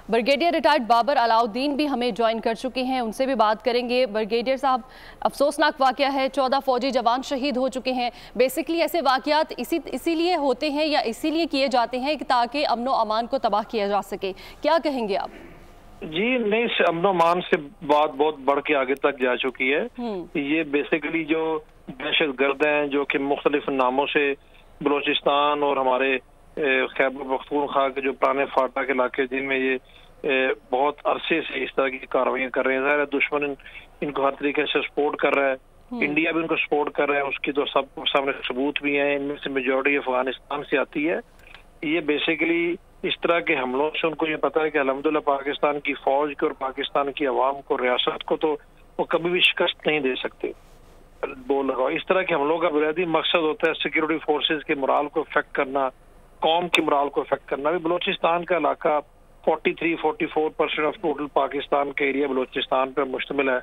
Brigadier retired Babar Alauddin भी हमें join कर चुके हैं, उनसे भी बात करेंगे। ब्रिगेडियर साहब, अफसोसनाक वाक़या है, 14 फौजी जवान शहीद हो चुके हैं। बेसिकली ऐसे वाक़यात इसीलिए होते हैं या इसीलिए किए जाते हैं कि ताकि अमन व अमान को तबाह किया जा सके, क्या कहेंगे आप? जी नहीं, अमन अमान से बात बहुत बढ़ के आगे तक जा चुकी है। ये बेसिकली जो दहशत गर्द हैं जो कि मुख्तलिफ नामों से बलोचिस्तान और हमारे खैबर पख्तूनख्वा के जो पुराने फाटा के इलाके जिनमें ये बहुत अरसे से इस तरह की कार्रवाई कर रहे हैं, ज़ाहिर है दुश्मन इनको हर तरीके से सपोर्ट कर रहा है, इंडिया भी उनको सपोर्ट कर रहा है, उसकी तो सब सामने सबूत भी हैं। इनमें से मेजॉरिटी अफगानिस्तान से आती है। ये बेसिकली इस तरह के हमलों से उनको ये पता है कि अल्हम्दुलिल्लाह पाकिस्तान की फौज को और पाकिस्तान की आवाम को, रियासत को तो वो कभी भी शिकस्त नहीं दे सकते। बोल लगाओ, इस तरह के हमलों का बुनियादी मकसद होता है सिक्योरिटी फोर्सेज के मोराल को इफेक्ट करना, कौम की मोराल को इफेक्ट करना। भी बलोचिस्तान का इलाका 43-44% ऑफ टोटल पाकिस्तान का एरिया बलोचिस्तान पर मुश्तमिल है।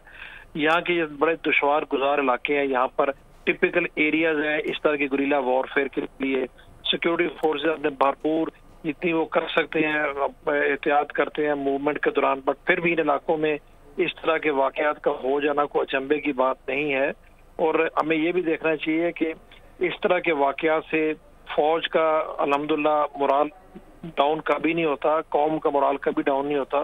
यहाँ के बड़े दुश्वार गुजार इलाके हैं, यहाँ पर टिपिकल एरियाज हैं इस तरह की गुरिल्ला वॉरफेयर के लिए। सिक्योरिटी फोर्सेज अपने भरपूर जितनी वो कर सकते हैं एहतियात करते हैं मूवमेंट के दौरान, बट फिर भी इन इलाकों में इस तरह के वाकयात का हो जाना कोई अचंभे की बात नहीं है। और हमें ये भी देखना चाहिए कि इस तरह के वाकयात से फौज का अल्हम्दुलिल्लाह मोराल डाउन कभी नहीं होता, कौम का मोराल कभी डाउन नहीं होता।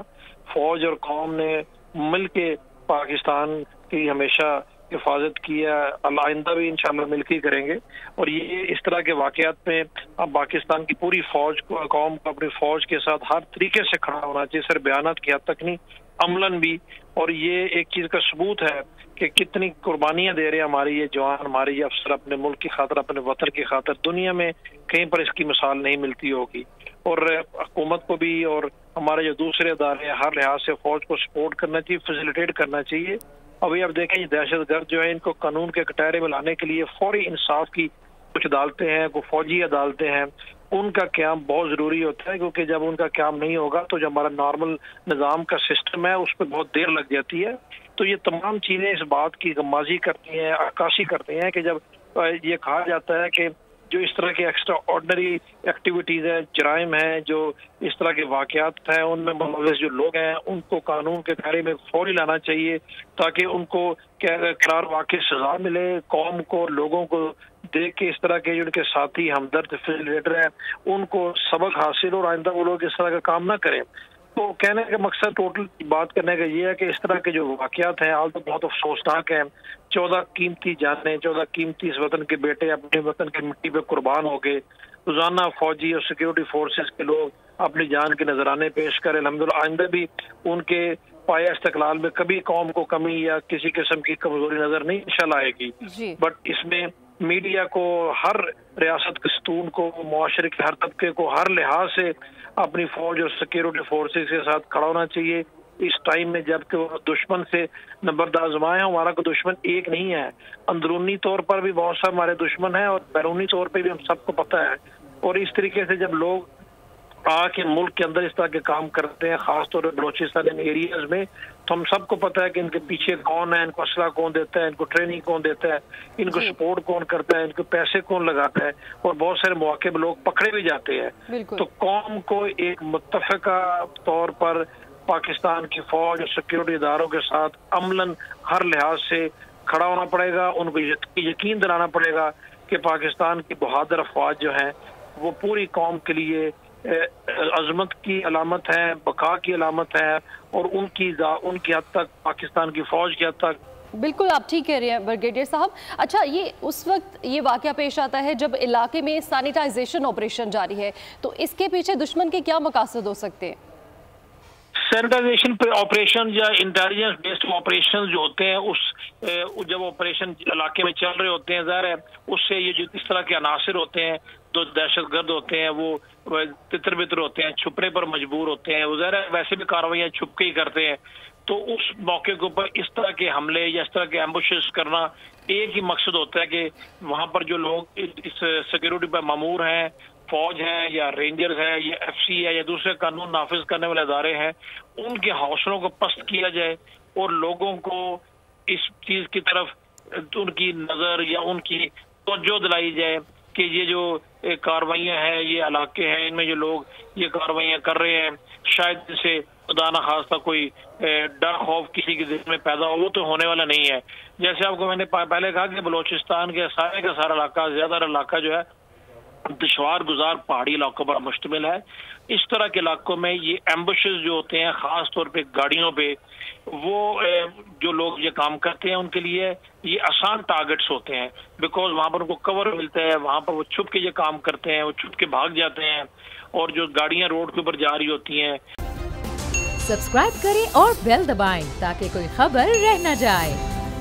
फौज और कौम ने मिल के पाकिस्तान की हमेशा हिफाजत की है, आइंदा भी इंशाल्लाह मिलकर करेंगे। और ये इस तरह के वाकयात में अब पाकिस्तान की पूरी फौज को, कौम को अपनी फौज के साथ हर तरीके से खड़ा होना चाहिए, सिर्फ बयानात की हद तक नहीं, अमलन भी। और ये एक चीज का सबूत है कि कितनी कुर्बानियां दे रहे हैं हमारे ये जवान, हमारे ये अफसर अपने मुल्क की खातिर, अपने वतन की खातिर। दुनिया में कहीं पर इसकी मिसाल नहीं मिलती होगी। और हुकूमत को भी और हमारे जो दूसरे अदारे हर लिहाज से फौज को सपोर्ट करना चाहिए, फैसिलिटेट करना चाहिए। अभी अब देखें ये दहशत गर्द जो है इनको कानून के कटहरे में लाने के लिए फौरी इंसाफ की कुछ अदालतें हैं, कुछ फौजी अदालतें हैं, उनका क्याम बहुत जरूरी होता है, क्योंकि जब उनका क्याम नहीं होगा तो जो हमारा नॉर्मल निज़ाम का सिस्टम है उस पर बहुत देर लग जाती है। तो ये तमाम चीजें इस बात की गम्माजी करती हैं, अक्कासी करती हैं कि जब ये कहा जाता है कि जो इस तरह के एक्स्ट्रा ऑर्डनरी एक्टिविटीज है, जराइम है, जो इस तरह के वाकयात हैं, उनमें मुलव्वस जो लोग हैं उनको कानून के दायरे में फौरी लाना चाहिए ताकि उनको करार वाकई सजा मिले। कौम को, लोगों को देख के इस तरह के जो उनके साथी हमदर्द फैसिलिटेटर हैं उनको सबक हासिल और आइंदा वो लोग इस तरह का काम ना करें। तो कहने का मकसद टोटल बात करने का ये है कि इस तरह के जो वाकयात हैं हाल तो बहुत अफसोसनाक हैं। 14 कीमती जानें, 14 कीमती इस वतन के बेटे अपने वतन की मिट्टी पे कुर्बान हो गए। रोजाना फौजी और सिक्योरिटी फोर्सेस के लोग अपनी जान के नजराने पेश करें। अल्हम्दुलिल्लाह आइंदा भी उनके पाया इस्तकलाल में कभी कौम को कमी या किसी किस्म की कमजोरी नजर नहीं इंशाल्लाह आएगी। बट इसमें मीडिया को, हर रियासत के सतून को, मुआशरे के हर तबके को हर लिहाज से अपनी फौज और सिक्योरिटी फोर्सेस के साथ खड़ा होना चाहिए इस टाइम में, जबकि वो दुश्मन से नंबर आजमाए। हमारा कोई दुश्मन एक नहीं है, अंदरूनी तौर पर भी बहुत सारे हमारे दुश्मन हैं और बैरूनी तौर पर भी हम सबको पता है। और इस तरीके से जब लोग आके मुल्क के अंदर इस तरह के काम करते हैं, खासतौर पर बलोचिस्तान एरियाज में, तो हम सबको पता है कि इनके पीछे कौन है, इनको असला कौन देता है, इनको ट्रेनिंग कौन देता है, इनको सपोर्ट कौन करता है, इनको पैसे कौन लगाता है, और बहुत सारे मौके पर लोग पकड़े भी जाते हैं। तो कौम को एक मुत्तफ़िका तौर पर पाकिस्तान की फौज और सिक्योरिटी इदारों के साथ अमलन हर लिहाज से खड़ा होना पड़ेगा। उनको यकीन दिलाना पड़ेगा कि पाकिस्तान की बहादुर अफवाज जो हैं वो पूरी कौम के लिए अजमत की अलामत है, बका की अलामत है, और उनकी हद तक, पाकिस्तान की फौज की हद तक। बिल्कुल आप ठीक कह रहे हैं ब्रिगेडियर साहब। अच्छा, ये उस वक्त ये वाकया पेश आता है जब इलाके में सैनिटाइजेशन ऑपरेशन जारी है, तो इसके पीछे दुश्मन के क्या मकासद हो सकते हैं? सैनिटाइजेशन ऑपरेशन या इंटेलिजेंस बेस्ड ऑपरेशन जो होते हैं उस जब ऑपरेशन इलाके में चल रहे होते हैं, ज़ाहिर है उससे ये जो इस तरह के अनासिर होते हैं, जो दहशतगर्द होते हैं, वो तितर बितर होते हैं, छुपने पर मजबूर होते हैं। वो ज़ाहिर है वैसे भी कार्रवाइयाँ छुप के ही करते हैं। तो उस मौके के ऊपर इस तरह के हमले या इस तरह के एम्बुशेस करना, एक ही मकसद होता है कि वहाँ पर जो लोग इस सिक्योरिटी पर मामूर हैं, फौज है या रेंजर्स है या एफसी है या दूसरे कानून नाफिज करने वाले अदारे हैं, उनके हौसलों को पस्त किया जाए और लोगों को इस चीज की तरफ उनकी नजर या उनकी तवज्जो दिलाई जाए कि ये जो कार्रवाइयाँ हैं, ये इलाके हैं, इनमें जो लोग ये कार्रवाइयाँ कर रहे हैं, شاید ان سے خدا نہ خواستہ کوئی ڈر خوف کسی کے دل میں پیدا ہو، وہ تو ہونے والا نہیں ہے۔ جیسے آپ کو میں نے پہلے کہا کہ بلوچستان کے سارے کا سارا علاقہ، زیادہ علاقہ جو ہے دشوار گزار پہاڑی علاقوں پر مشتمل ہے۔ اس طرح کے علاقوں میں یہ ایمبشز جو ہوتے ہیں، خاص طور پہ گاڑیوں پہ، وہ جو لوگ یہ کام کرتے ہیں ان کے لیے یہ آسان ٹارگٹس ہوتے ہیں، بیکاز وہاں پر ان کو کور ملتا ہے، وہاں پر وہ چھپ کے یہ کام کرتے ہیں، وہ چھپ کے بھاگ جاتے ہیں، اور جو گاڑیاں روڈ کے اوپر جا رہی ہوتی ہیں۔ سبسکرائب کریں اور بیل دبائیں تاکہ کوئی خبر رہ نہ جائے۔